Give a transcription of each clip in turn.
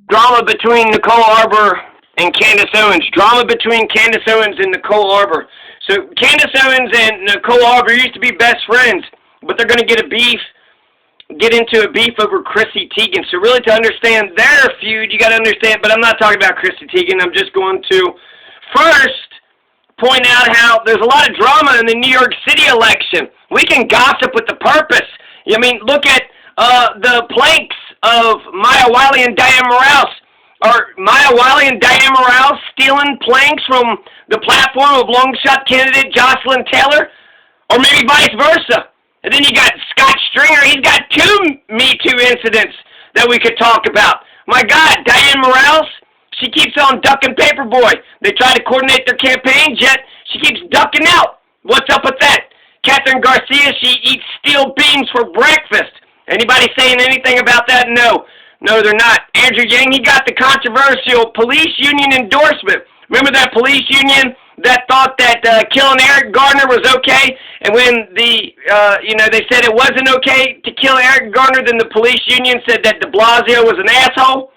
drama between Nicole Arbour and Candace Owens. Drama between Candace Owens and Nicole Arbour. So Candace Owens and Nicole Arbour used to be best friends, but they're going to get into a beef over Chrissy Teigan. So really to understand their feud, you got to understand, but I'm not talking about Chrissy Teigan. I'm just going to first point out how there's a lot of drama in the New York City election. We can gossip with the purpose. I mean, look at the planks of Maya Wiley and Diane Morales. Are Maya Wiley and Diane Morales stealing planks from the platform of long shot candidate Jocelyn Taylor? Or maybe vice versa? And then you got Scott Stringer. He's got 2 Me Too incidents that we could talk about. My God, Diane Morales, she keeps on ducking Paperboy. They try to coordinate their campaigns, yet she keeps ducking out. What's up with that? Catherine Garcia, she eats steel beams for breakfast. Anybody saying anything about that? No. No, they're not. Andrew Yang, he got the controversial police union endorsement. Remember that police union that thought that killing Eric Garner was okay? And when they said it wasn't okay to kill Eric Garner, then the police union said that de Blasio was an asshole.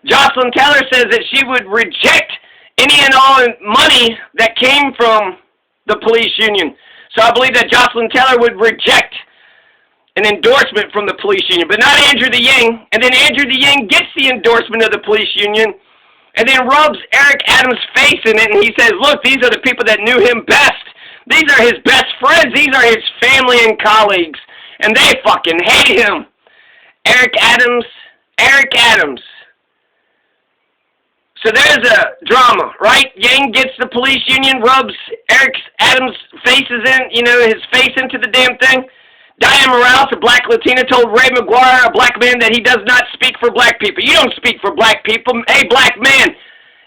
Jocelyn Taylor says that she would reject any and all money that came from the police union. So I believe that Jocelyn Taylor would reject an endorsement from the police union, but not Andrew the Yang. And then Andrew the Yang gets the endorsement of the police union and then rubs Eric Adams' face in it, and he says, look, these are the people that knew him best. These are his best friends. These are his family and colleagues, and they fucking hate him. Eric Adams. So there's a drama, right? Yang gets the police union, rubs Eric Adams' his face into the damn thing. Diane Morales, a black Latina, told Ray McGuire, a black man, that he does not speak for black people. You don't speak for black people. Hey, black man.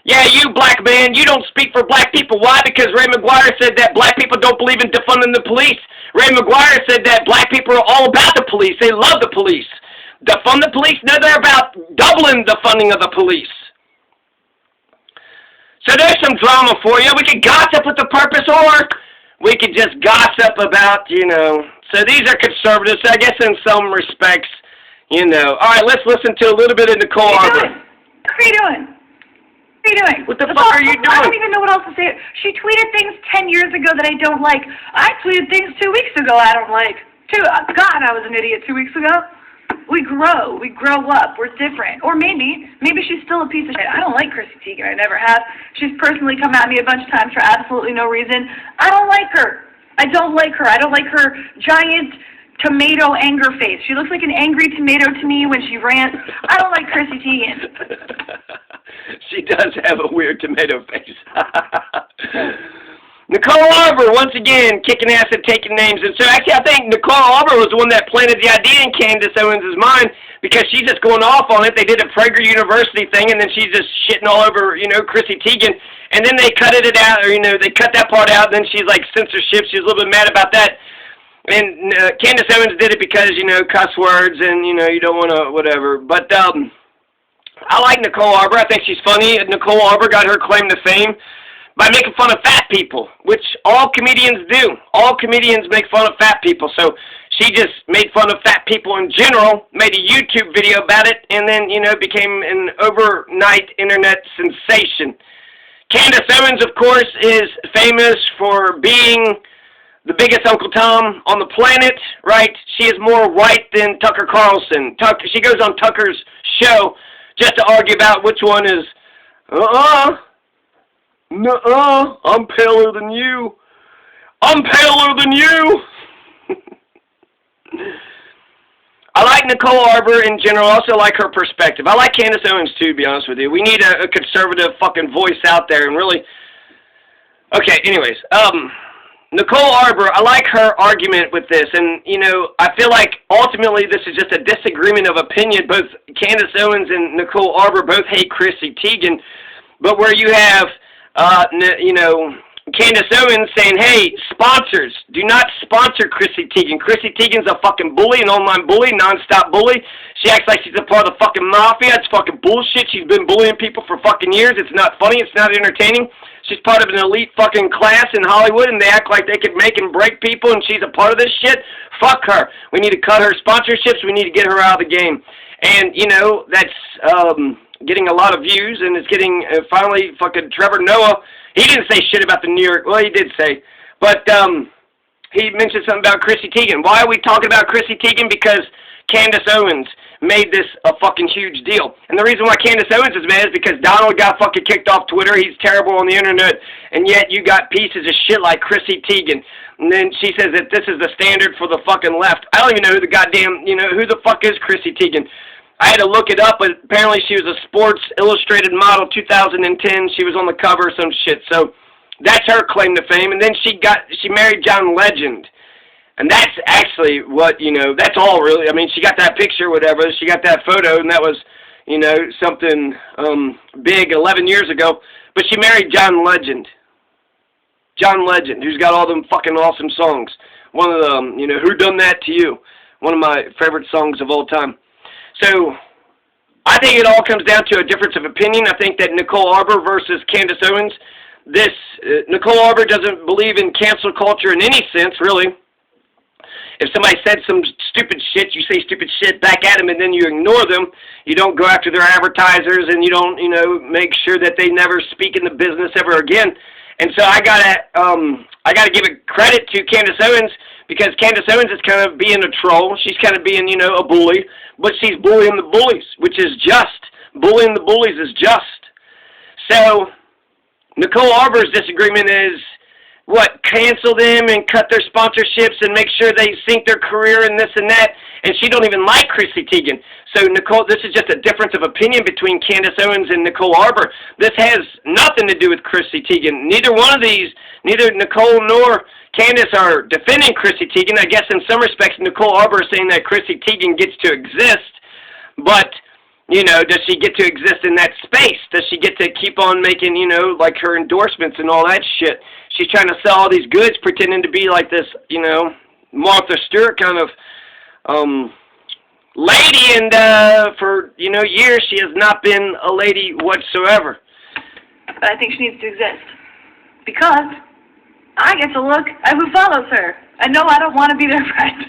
Yeah, you black man, you don't speak for black people. Why? Because Ray McGuire said that black people don't believe in defunding the police. Ray McGuire said that black people are all about the police. They love the police. Defund the police? No, they're about doubling the funding of the police. So there's some drama for you. We could gossip with the purpose, or we could just gossip about, So these are conservatives, I guess, in some respects, All right, let's listen to a little bit of Nicole Arbour. What are you doing? What are you doing? What the fuck are you doing? I don't even know what else to say. She tweeted things 10 years ago that I don't like. I tweeted things 2 weeks ago I don't like. God, I was an idiot 2 weeks ago. We grow. We grow up. We're different. Or maybe she's still a piece of shit. I don't like Chrissy Teigan. I never have. She's personally come at me a bunch of times for absolutely no reason. I don't like her. I don't like her. I don't like her giant tomato anger face. She looks like an angry tomato to me when she rants. I don't like Chrissy Teigan. She does have a weird tomato face. Nicole Arbour, once again, kicking ass and taking names. And so actually I think Nicole Arbour was the one that planted the idea in Candace Owens' mind, because she's just going off on it. They did a Prager University thing, and then she's just shitting all over, Chrissy Teigan. And then they cut it out, or, they cut that part out, and then she's like censorship. She's a little bit mad about that. And Candace Owens did it because, cuss words, and, you don't want to, whatever. But I like Nicole Arbour. I think she's funny. Nicole Arbour got her claim to fame by making fun of fat people, which all comedians do. All comedians make fun of fat people. So she just made fun of fat people in general, made a YouTube video about it, and then, became an overnight internet sensation. Candace Owens, of course, is famous for being the biggest Uncle Tom on the planet, right? She is more white than Tucker Carlson. She goes on Tucker's show just to argue about which one is, nuh-uh, I'm paler than you. I'm paler than you. I like Nicole Arbour in general. I also like her perspective. I like Candace Owens, too, to be honest with you. We need a conservative fucking voice out there and really... Okay, anyways. Nicole Arbour, I like her argument with this. And, I feel like ultimately this is just a disagreement of opinion. Both Candace Owens and Nicole Arbour both hate Chrissy Teigan. But where you have... Candace Owens saying, hey, sponsors, do not sponsor Chrissy Teigan. Chrissy Teigan's a fucking bully, an online bully, non-stop bully. She acts like she's a part of the fucking mafia. It's fucking bullshit. She's been bullying people for fucking years. It's not funny. It's not entertaining. She's part of an elite fucking class in Hollywood, and they act like they could make and break people, and she's a part of this shit. Fuck her. We need to cut her sponsorships. We need to get her out of the game. And, you know, that's getting a lot of views, and it's getting, finally, fucking Trevor Noah, he didn't say shit about the New York, well, he did say, but he mentioned something about Chrissy Teigan. Why are we talking about Chrissy Teigan? Because Candace Owens made this a fucking huge deal. And the reason why Candace Owens is mad is because Donald got fucking kicked off Twitter. He's terrible on the internet. And yet you got pieces of shit like Chrissy Teigan. And then she says that this is the standard for the fucking left. I don't even know who the goddamn, you know, who the fuck is Chrissy Teigan? I had to look it up, but apparently she was a Sports Illustrated model 2010. She was on the cover or some shit. So that's her claim to fame. And then she married John Legend. And that's actually what, you know, that's all really. I mean, she got that picture, whatever. She got that photo, and that was, you know, something big 11 years ago. But she married John Legend. John Legend, who's got all them fucking awesome songs. One of them, you know, Who Done That to You? One of my favorite songs of all time. So, I think it all comes down to a difference of opinion. I think that Nicole Arbour versus Candace Owens, Nicole Arbour doesn't believe in cancel culture in any sense, really. If somebody said some stupid shit, you say stupid shit back at them, and then you ignore them. You don't go after their advertisers, and you don't, you know, make sure that they never speak in the business ever again. And so I gotta give it credit to Candace Owens, because Candace Owens is kind of being a troll. She's kind of being, you know, a bully, but she's bullying the bullies, which is just. Bullying the bullies is just. So Nicole Arbour's disagreement is, what, cancel them and cut their sponsorships and make sure they sink their career and this and that, and she don't even like Chrissy Teigan. So, Nicole, this is just a difference of opinion between Candace Owens and Nicole Arbour. This has nothing to do with Chrissy Teigan. Neither one of these, neither Nicole nor Candace are defending Chrissy Teigan. I guess in some respects Nicole Arbour is saying that Chrissy Teigan gets to exist, but, you know, does she get to exist in that space? Does she get to keep on making, you know, like her endorsements and all that shit? She's trying to sell all these goods, pretending to be like this, you know, Martha Stewart kind of lady, and for, you know, years she has not been a lady whatsoever. But I think she needs to exist. Because I get to look at who follows her. And no, I don't want to be their friend.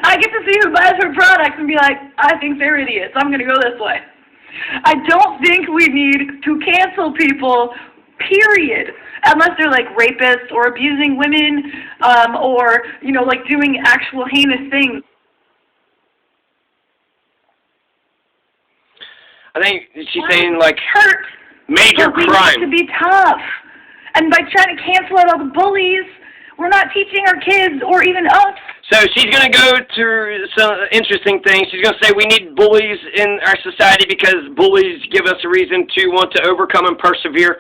I get to see who buys her products and be like, I think they're idiots. I'm going to go this way. I don't think we need to cancel people, period. Unless they're like rapists or abusing women, or, you know, like doing actual heinous things. I think she's saying, like, hurt major crime. To be tough. And by trying to cancel out all the bullies, we're not teaching our kids or even us. So she's going to go through some interesting things. She's going to say we need bullies in our society because bullies give us a reason to want to overcome and persevere.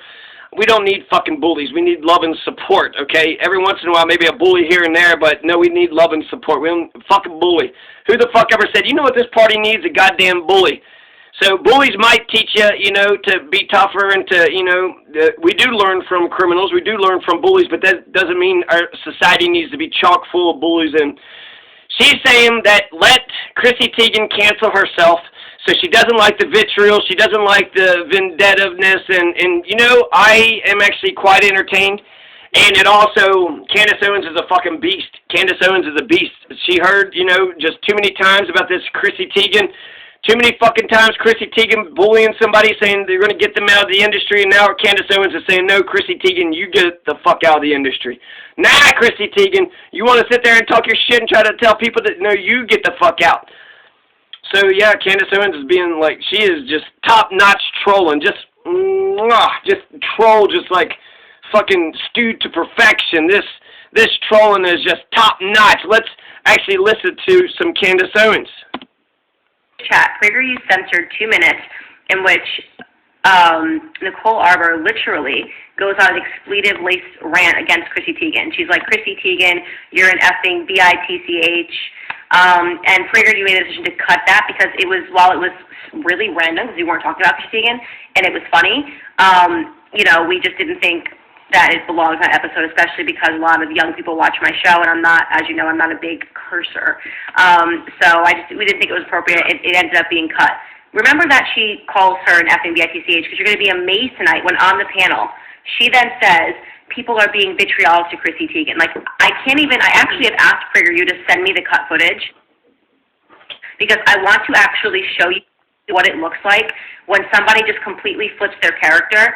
We don't need fucking bullies. We need love and support, okay? Every once in a while, maybe a bully here and there, but no, we need love and support. We don't fucking bully. Who the fuck ever said, you know what this party needs? A goddamn bully. So bullies might teach you, you know, to be tougher and to, you know, we do learn from criminals. We do learn from bullies, but that doesn't mean our society needs to be chock full of bullies. And she's saying that let Chrissy Teigan cancel herself. So she doesn't like the vitriol. She doesn't like the vendettiveness. And you know, I am actually quite entertained. And it also, Candace Owens is a fucking beast. Candace Owens is a beast. She heard, you know, just too many times about this Chrissy Teigan. Too many fucking times Chrissy Teigan bullying somebody, saying they're going to get them out of the industry. And now Candace Owens is saying, no, Chrissy Teigan, you get the fuck out of the industry. Nah, Chrissy Teigan, you want to sit there and talk your shit and try to tell people that, no, you get the fuck out. So, yeah, Candace Owens is being, like, she is just top-notch trolling. Just troll, just, like, fucking stewed to perfection. This trolling is just top-notch. Let's actually listen to some Candace Owens. Chat. PragerU censored 2 minutes in which Nicole Arbour literally goes on an expletive-laced rant against Chrissy Teigan. She's like, Chrissy Teigan, you're an effing bitch. And PragerU made a decision to cut that because it was, while it was really random because we weren't talking about Chrissy Teigan and it was funny, you know, we just didn't think that it belongs on that episode, especially because a lot of young people watch my show, and I'm not, as you know, I'm not a big cursor. So we didn't think it was appropriate. It ended up being cut. Remember that she calls her an effing bitch because you're going to be amazed tonight when on the panel, she then says, people are being vitriolic to Chrissy Teigan. Like, I actually have asked PragerU to send me the cut footage because I want to actually show you what it looks like when somebody just completely flips their character.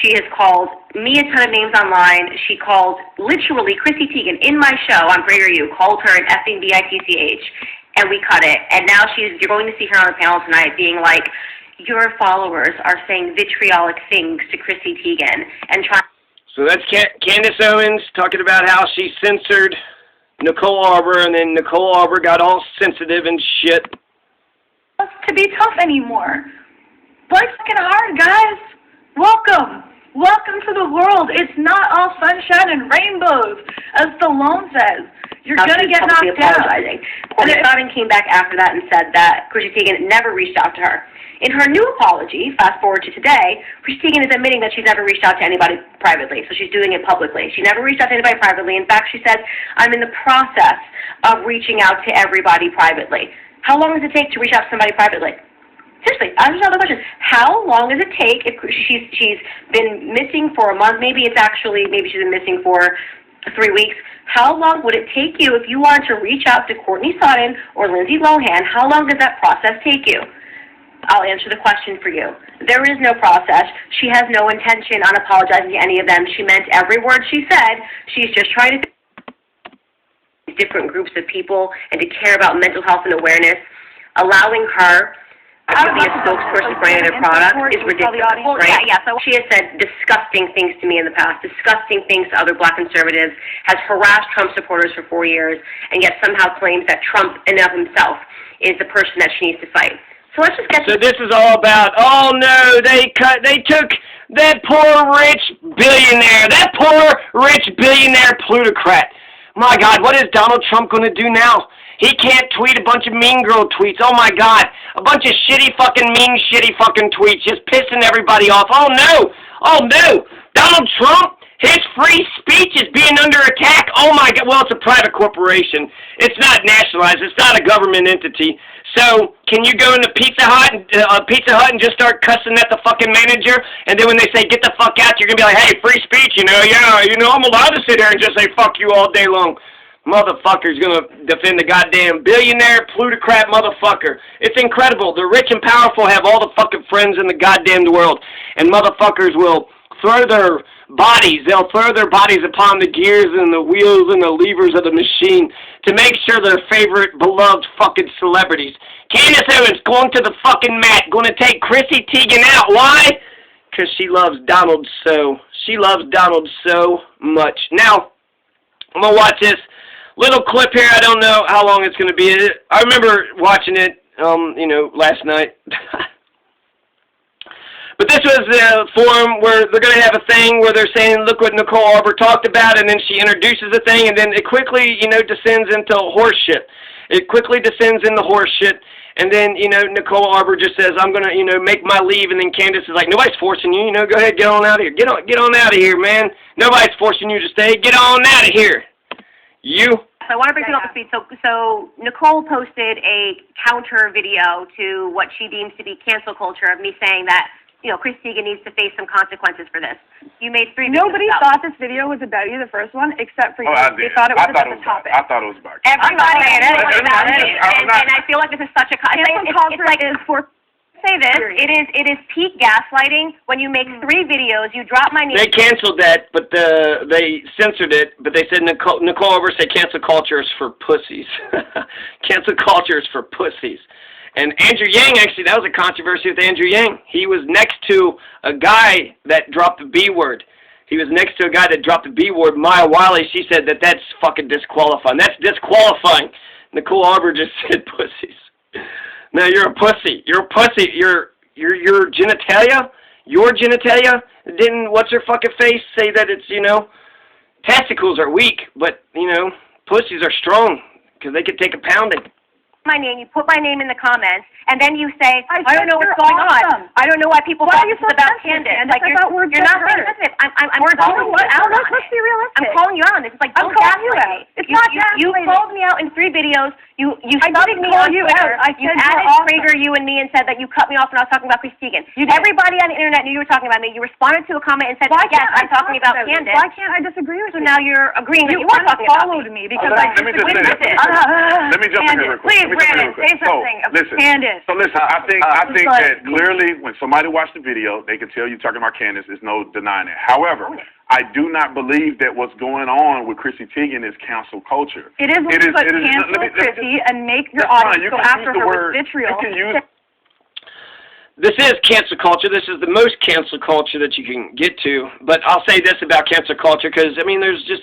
She has called me a ton of names online. She called literally Chrissy Teigan in my show on PragerU, called her an effing bitch, and we cut it. And now you're going to see her on the panel tonight being like, your followers are saying vitriolic things to Chrissy Teigan and trying. So that's Candace Owens talking about how she censored Nicole Arbour, and then Nicole Arbour got all sensitive and shit. To be tough anymore. Life's fucking hard, guys. Welcome. Welcome to the world. It's not all sunshine and rainbows, as Stallone says. You're going to get knocked down. Chrissy Teigan came back after that and said that Chrissy Teigan never reached out to her. In her new apology, fast forward to today, Chrissy Teigan is admitting that she's never reached out to anybody privately, so she's doing it publicly. She never reached out to anybody privately. In fact, she said, I'm in the process of reaching out to everybody privately. How long does it take to reach out to somebody privately? Seriously, I just have the question. How long does it take if she's been missing for a month? Maybe she's been missing for 3 weeks. How long would it take you if you wanted to reach out to Courtney Sutton or Lindsay Lohan? How long does that process take you? I'll answer the question for you. There is no process. She has no intention on apologizing to any of them. She meant every word she said. She's just trying to different groups of people and to care about mental health and awareness. Allowing her to be a spokesperson for any of their product is ridiculous, right? Yeah, so she has said disgusting things to me in the past, disgusting things to other black conservatives, has harassed Trump supporters for 4 years, and yet somehow claims that Trump in and of himself is the person that she needs to fight. So let's just get So this is all about, oh no, they took that poor rich billionaire plutocrat. My God, what is Donald Trump going to do now? He can't tweet a bunch of mean girl tweets. Oh my God, a bunch of shitty fucking tweets, just pissing everybody off. Oh no, Donald Trump, his free speech is being under attack. Oh my God, well, it's a private corporation. It's not nationalized. It's not a government entity. So can you go into Pizza Hut and just start cussing at the fucking manager? And then when they say get the fuck out, you're gonna be like, hey, free speech, I'm allowed to sit there and just say fuck you all day long. Motherfucker's gonna defend the goddamn billionaire plutocrat motherfucker. It's incredible. The rich and powerful have all the fucking friends in the goddamn world, and motherfuckers will throw their bodies. They'll throw their bodies upon the gears and the wheels and the levers of the machine to make sure their favorite beloved fucking celebrities. Candace Owens going to the fucking mat, going to take Chrissy Teigan out. Why? Because she loves Donald so. She loves Donald so much. Now, I'm going to watch this little clip here. I don't know how long it's going to be. I remember watching it, last night. But this was a forum where they're going to have a thing where they're saying, look what Nicole Arbour talked about, and then she introduces the thing, and then it quickly, descends into horse shit. It quickly descends into horse shit, and then, Nicole Arbour just says, I'm going to, make my leave, and then Candace is like, nobody's forcing you, go ahead, get on out of here. Get on out of here, man. Nobody's forcing you to stay. Get on out of here. You. So I want to bring you up to speed. So Nicole posted a counter video to what she deems to be cancel culture of me saying that, Chrissy Teigan needs to face some consequences for this. You made 3 videos. Nobody thought this video was about you, the first one, except for you. I did. They thought it was about the topic. I thought it was about you. Everybody did. It was about me. And I feel like this is such a... It's like... Say this, it is peak gaslighting when you make 3 videos, you drop my name. They canceled that, but they censored it, but they said Nicole Arbour said cancel culture is for pussies. Cancel culture is for pussies. And Andrew Yang, actually, that was a controversy with Andrew Yang. He was next to a guy that dropped the B word. He was next to a guy that dropped the B word, Maya Wiley. She said that's fucking disqualifying. That's disqualifying. Nicole Arbour just said pussies. No, you're a pussy. You're a pussy. Your genitalia? Your genitalia? Didn't what's her fucking face say that it's, testicles are weak, but, pussies are strong because they could take a pounding. My name, you put my name in the comments, and then you say, I don't know what's going on. I don't know why people thought this was about Candace. Like, you're not being sensitive. I'm calling you out on it. Let's be realistic. I'm calling you out on this. It's like, don't gaslight me. It's not gaslighting. You called me out in 3 videos. You studied me on Twitter. You added Prager, you and me, and said that you cut me off when I was talking about Chrissy Teigan. Everybody on the internet knew you were talking about me. You responded to a comment and said, yes, I'm talking about Candace. Why can't I disagree with you? So now you're agreeing that you were talking about me. You unfollowed me because I disagreed with it. Let me jump in here real quick. Please, Brandon, say something. Listen. Candace. So listen, I think that clearly when somebody watched the video, they can tell you talking about Candace. There's no denying it. However, I do not believe that what's going on with Chrissy Teigan is cancel culture. It is when you put cancel Chrissy and make your audience go after her with vitriol. This is cancel culture. This is the most cancel culture that you can get to. But I'll say this about cancel culture because, I mean, there's just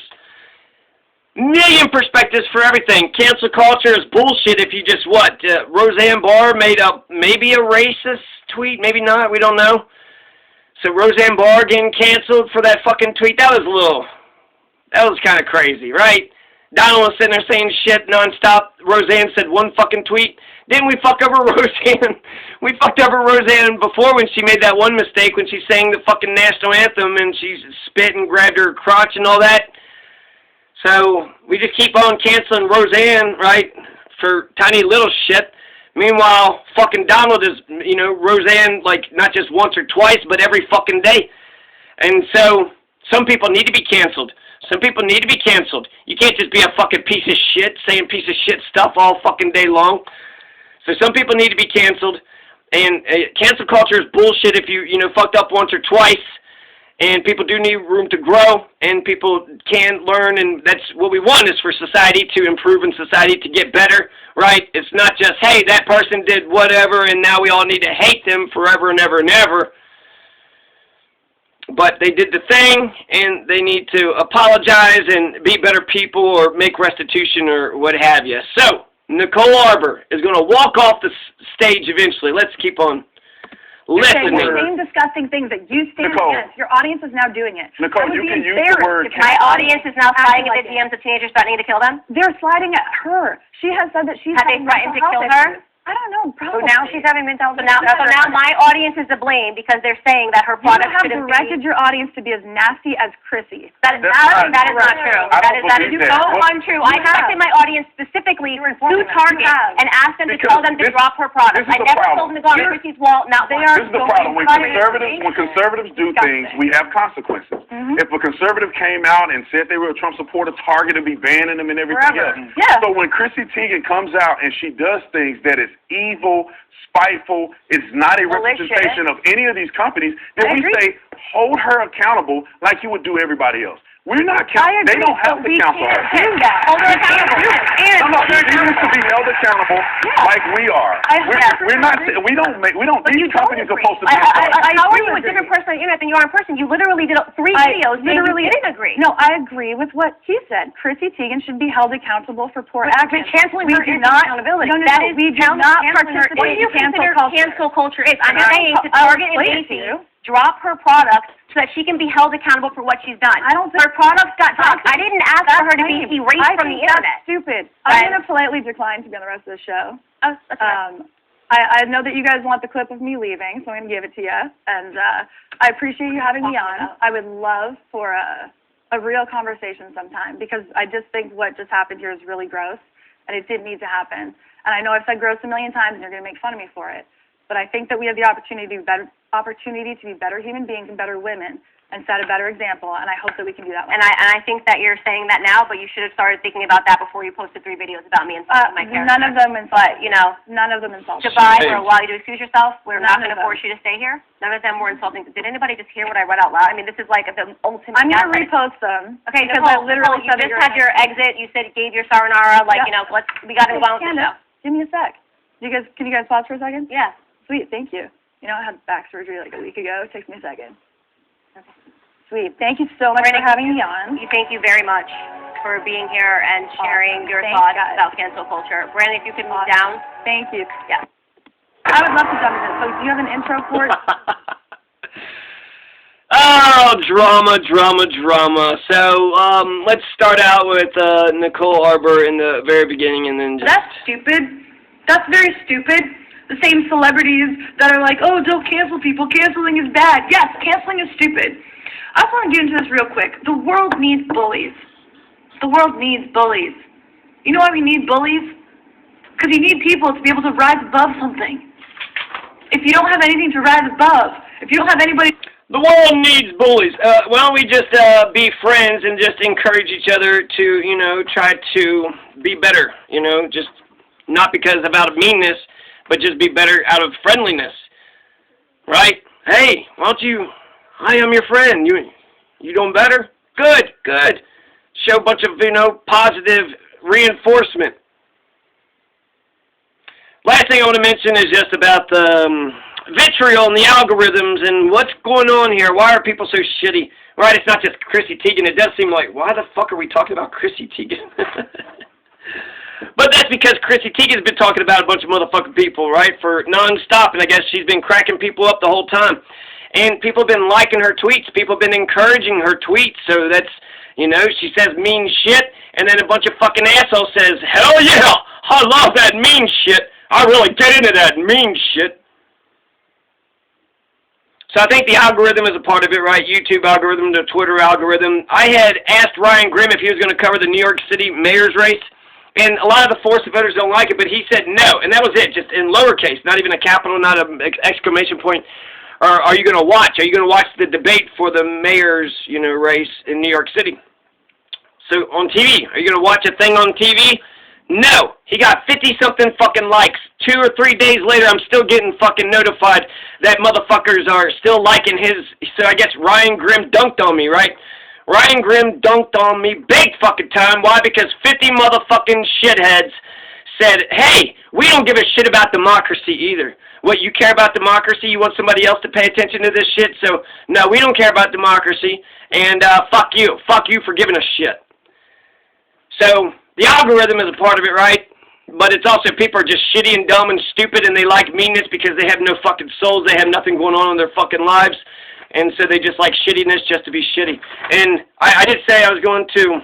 million perspectives for everything. Cancel culture is bullshit if you just, Roseanne Barr made up maybe a racist tweet, maybe not, we don't know. So Roseanne Barr getting canceled for that fucking tweet, that was kind of crazy, right? Donald was sitting there saying shit nonstop. Roseanne said one fucking tweet. Didn't we fuck over Roseanne? We fucked over Roseanne before when she made that one mistake when she sang the fucking national anthem and she spit and grabbed her crotch and all that. So we just keep on canceling Roseanne, right, for tiny little shit. Meanwhile, fucking Donald is, Roseanne, like, not just once or twice, but every fucking day. And so, some people need to be canceled. Some people need to be canceled. You can't just be a fucking piece of shit, saying piece of shit stuff all fucking day long. So some people need to be canceled. And cancel culture is bullshit if you, fucked up once or twice. And people do need room to grow, and people can learn, and that's what we want is for society to improve and society to get better, right? It's not just, hey, that person did whatever, and now we all need to hate them forever and ever and ever. But they did the thing, and they need to apologize and be better people or make restitution or what have you. So, Nicole Arbour is going to walk off the stage eventually. Let's keep on listening. The same disgusting things that you stand against. Your audience is now doing it. Nicole, you can use the word. My audience is now sliding at the DMs of teenagers threatening to kill them? They're sliding at her. She has said that she's Have they threatened to kill her? I don't know, probably. So now she's having mental health. So now my audience is to blame because they're saying that her product shouldn't be. You have directed your audience to be as nasty as Chrissy. That is not true. That is so untrue. I directed my audience specifically to Target and asked them to tell them to drop her product. I never told them to go on Chrissy's wall. Now they are. This is the problem. When conservatives do things, we have consequences. If a conservative came out and said they were a Trump supporter, Target would be banning them and everything else. So when Chrissy Teigan comes out and she does things that is evil, spiteful, it's not a representation of any of these companies, then we say, hold her accountable like you would do everybody else. We're not counting. They don't have to counsel her. Hold her accountable. She needs to be held accountable like we are. We don't, these companies are supposed to be. How are you a different person on the internet than you are in person? You literally did 3 videos saying you didn't agree. No, I agree with what he said. Chrissy Teigan should be held accountable for poor actions. Canceling her is accountability. We do not participate in cancel culture is. I'm saying to Target and Macy, drop her product so that she can be held accountable for what she's done. Her products got dropped. I didn't ask for her to be erased from the internet. That's stupid. I'm going to politely decline to be on the rest of the show. Oh, that's right. I know that you guys want the clip of me leaving, so I'm going to give it to you. And I appreciate you having me on. I would love for a real conversation sometime because I just think what just happened here is really gross, and it didn't need to happen. And I know I've said gross a million times, and you're going to make fun of me for it. But I think that we have the opportunity to be better human beings and better women and set a better example, and I hope that we can do that. And I think that you're saying that now, but you should have started thinking about that before you posted 3 videos about me insulting my character. None of them insulted. But, none of them insulted. Goodbye, we'll allow you to excuse yourself. We're not going to force you to stay here. None of them were insulting. Did anybody just hear what I read out loud? I mean, this is like the ultimate. I'm going to repost them. Okay, because I literally you just had your exit. You said gave your sayonara. Like, we got to go on with the show. Give me a sec. Can you guys pause for a second? Yeah. Sweet, thank you. I had back surgery like a week ago. It takes me a second. Okay. Sweet. Thank you so much for having me on. Thank you very much for being here and sharing your thoughts about cancel culture. Brandon, if you could move down. Thank you. Yeah. I would love to jump in. So do you have an intro for it? Oh, drama. So, let's start out with Nicole Arbour in the very beginning and then just... That's stupid. That's very stupid. The same celebrities that are like, oh, don't cancel people. Canceling is bad. Yes, canceling is stupid. I just want to get into this real quick. The world needs bullies. The world needs bullies. You know why we need bullies? Because you need people to be able to rise above something. If you don't have anything to rise above, if you don't have anybody... The world needs bullies. Why don't we just be friends and just encourage each other to, you know, try to be better, you know, just not because out of meanness, but just be better out of friendliness, right? Hey, why don't you, hi, I'm your friend. You doing better? Good, good. Show a bunch of, you know, positive reinforcement. Last thing I want to mention is just about the vitriol and the algorithms and what's going on here. Why are people so shitty? Right, it's not just Chrissy Teigan. It does seem like, why the fuck are we talking about Chrissy Teigan? But that's because Chrissy Teigan's been talking about a bunch of motherfucking people, right, for non-stop, and I guess she's been cracking people up the whole time. And people have been liking her tweets. People have been encouraging her tweets, so that's, you know, she says mean shit, and then a bunch of fucking assholes says, hell yeah, I love that mean shit. I really get into that mean shit. So I think the algorithm is a part of it, right? YouTube algorithm, the Twitter algorithm. I had asked Ryan Grimm if he was going to cover the New York City mayor's race, and a lot of the Force voters don't like it, but he said no, and that was it, just in lowercase, not even a capital, not an exclamation point. Or are you going to watch? Are you going to watch the debate for the mayor's, you know, race in New York City? So on TV, are you going to watch a thing on TV? No. He got 50-something fucking likes. 2 or 3 days later, I'm still getting fucking notified that motherfuckers are still liking his. So I guess Ryan Grimm dunked on me, right? Ryan Grimm dunked on me big fucking time. Why? Because 50 motherfucking shitheads said, hey, we don't give a shit about democracy either. What, you care about democracy? You want somebody else to pay attention to this shit? So, no, we don't care about democracy. And fuck you. Fuck you for giving a shit. So, the algorithm is a part of it, right? But it's also people are just shitty and dumb and stupid, and they like meanness because they have no fucking souls. They have nothing going on in their fucking lives. And so they just like shittiness just to be shitty. And I did say I was going to...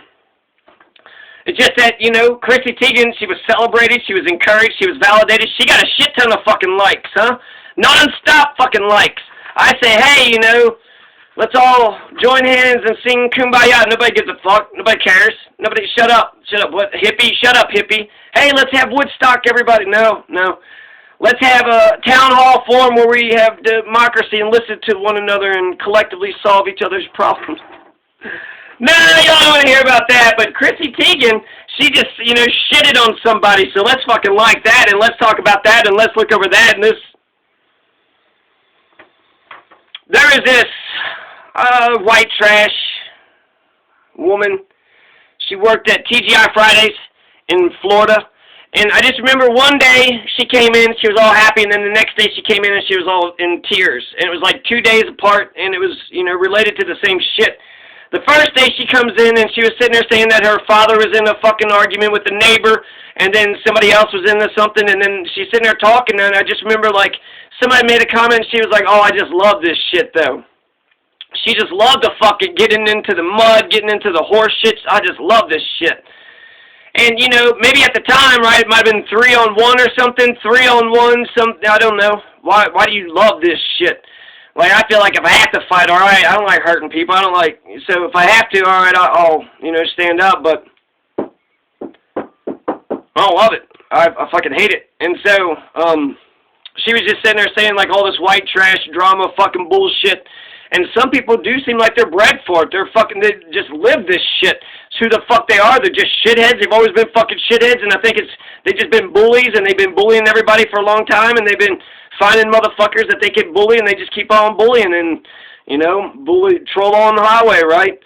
It's just that, you know, Chrissy Teigan, she was celebrated, she was encouraged, she was validated. She got a shit ton of fucking likes, huh? Non-stop fucking likes. I say, hey, you know, let's all join hands and sing Kumbaya. Nobody gives a fuck. Nobody cares. Nobody, shut up. Shut up. What? Hippie? Shut up, hippie. Hey, let's have Woodstock, everybody. No, no. Let's have a town hall forum where we have democracy and listen to one another and collectively solve each other's problems. No, you don't want to hear about that, but Chrissy Teigan, she just, you know, shitted on somebody, so let's fucking like that, and let's talk about that, and let's look over that, and this. There is this white trash woman. She worked at TGI Fridays in Florida, and I just remember one day she came in, she was all happy, and then the next day she came in and she was all in tears, and it was like 2 days apart, and it was, you know, related to the same shit. The first day she comes in and she was sitting there saying that her father was in a fucking argument with the neighbor, and then somebody else was into something, and then she's sitting there talking, and I just remember, like, somebody made a comment, and she was like, oh, I just love this shit, though. She just loved the fucking getting into the mud, getting into the horse shit. I just love this shit. And, you know, maybe at the time, right, it might have been 3-on-1 or something, 3-on-1, I don't know. Why do you love this shit? Like, I feel like if I have to fight, all right, I don't like hurting people. I don't like, so if I have to, all right, I'll you know, stand up, but I don't love it. I fucking hate it. And so, she was just sitting there saying, like, all this white trash drama fucking bullshit. And some people do seem like they're bred for it. They just live this shit. It's who the fuck they are. They're just shitheads. They've always been fucking shitheads, and I think they've just been bullies, and they've been bullying everybody for a long time, and they've been finding motherfuckers that they can bully, and they just keep on bullying, and, you know, troll on the highway, right?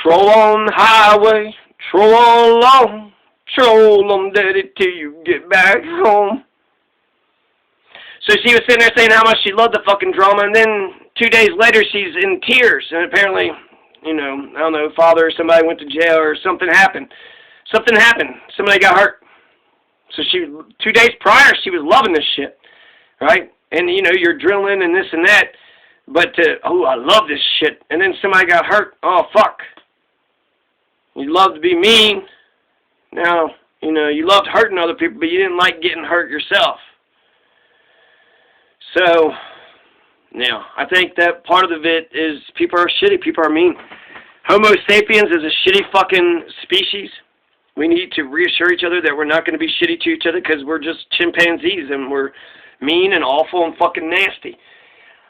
Troll on the highway, troll on along, troll on daddy till you get back home. So she was sitting there saying how much she loved the fucking drama, and then 2 days later she's in tears, and apparently, you know, I don't know, father or somebody went to jail or something happened. Something happened. Somebody got hurt. So 2 days prior, she was loving this shit. Right? And, you know, you're drilling and this and that, but, oh, I love this shit. And then somebody got hurt. Oh, fuck. You love to be mean. Now, you know, you loved hurting other people, but you didn't like getting hurt yourself. So, now, I think that part of it is people are shitty. People are mean. Homo sapiens is a shitty fucking species. We need to reassure each other that we're not going to be shitty to each other because we're just chimpanzees and we're mean and awful and fucking nasty.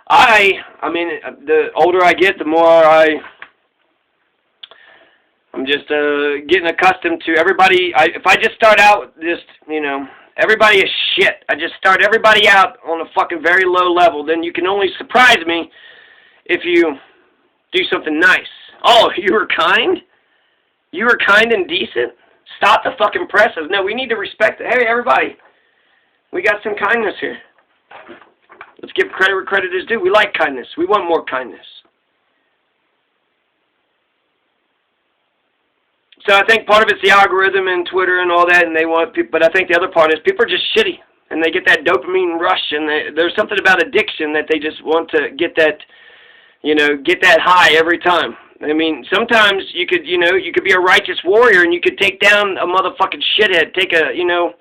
I mean, the older I get, the more I'm just getting accustomed to everybody. If I just start out just, you know, everybody is shit. I just start everybody out on a fucking very low level. Then you can only surprise me if you do something nice. Oh, you were kind? You were kind and decent? Stop the fucking presses. No, we need to respect it. Hey, everybody, we got some kindness here. Let's give credit where credit is due. We like kindness. We want more kindness. So I think part of it's the algorithm and Twitter and all that, and they want people. But I think the other part is people are just shitty, and they get that dopamine rush, and there's something about addiction that they just want to get that, you know, get that high every time. I mean, sometimes you could, you know, you could be a righteous warrior and you could take down a motherfucking shithead. Take a, you know,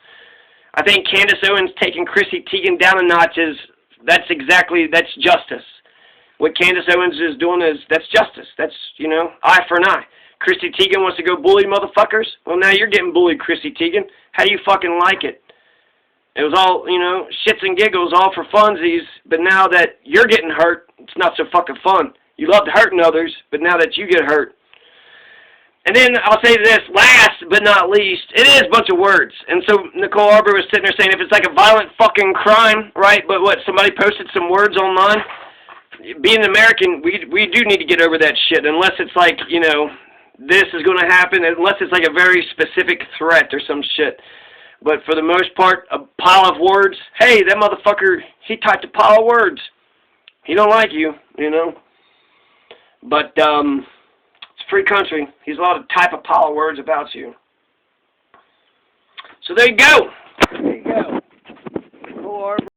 I think Candace Owens taking Chrissy Teigan down a notch is, that's justice. What Candace Owens is doing that's justice. That's, you know, eye for an eye. Chrissy Teigan wants to go bully motherfuckers. Well, now you're getting bullied, Chrissy Teigan. How do you fucking like it? It was all, you know, shits and giggles, all for funsies, but now that you're getting hurt, it's not so fucking fun. You loved hurting others, but now that you get hurt. And then I'll say this, last but not least, it is a bunch of words. And so Nicole Arbour was sitting there saying if it's like a violent fucking crime, right, but what, somebody posted some words online? Being an American, we do need to get over that shit, unless it's like, you know, this is going to happen, unless it's like a very specific threat or some shit. But for the most part, a pile of words, hey, that motherfucker, he typed a pile of words. He don't like you, you know. But it's a free country. He's allowed to type a pile of words about you. So there you go. There you go.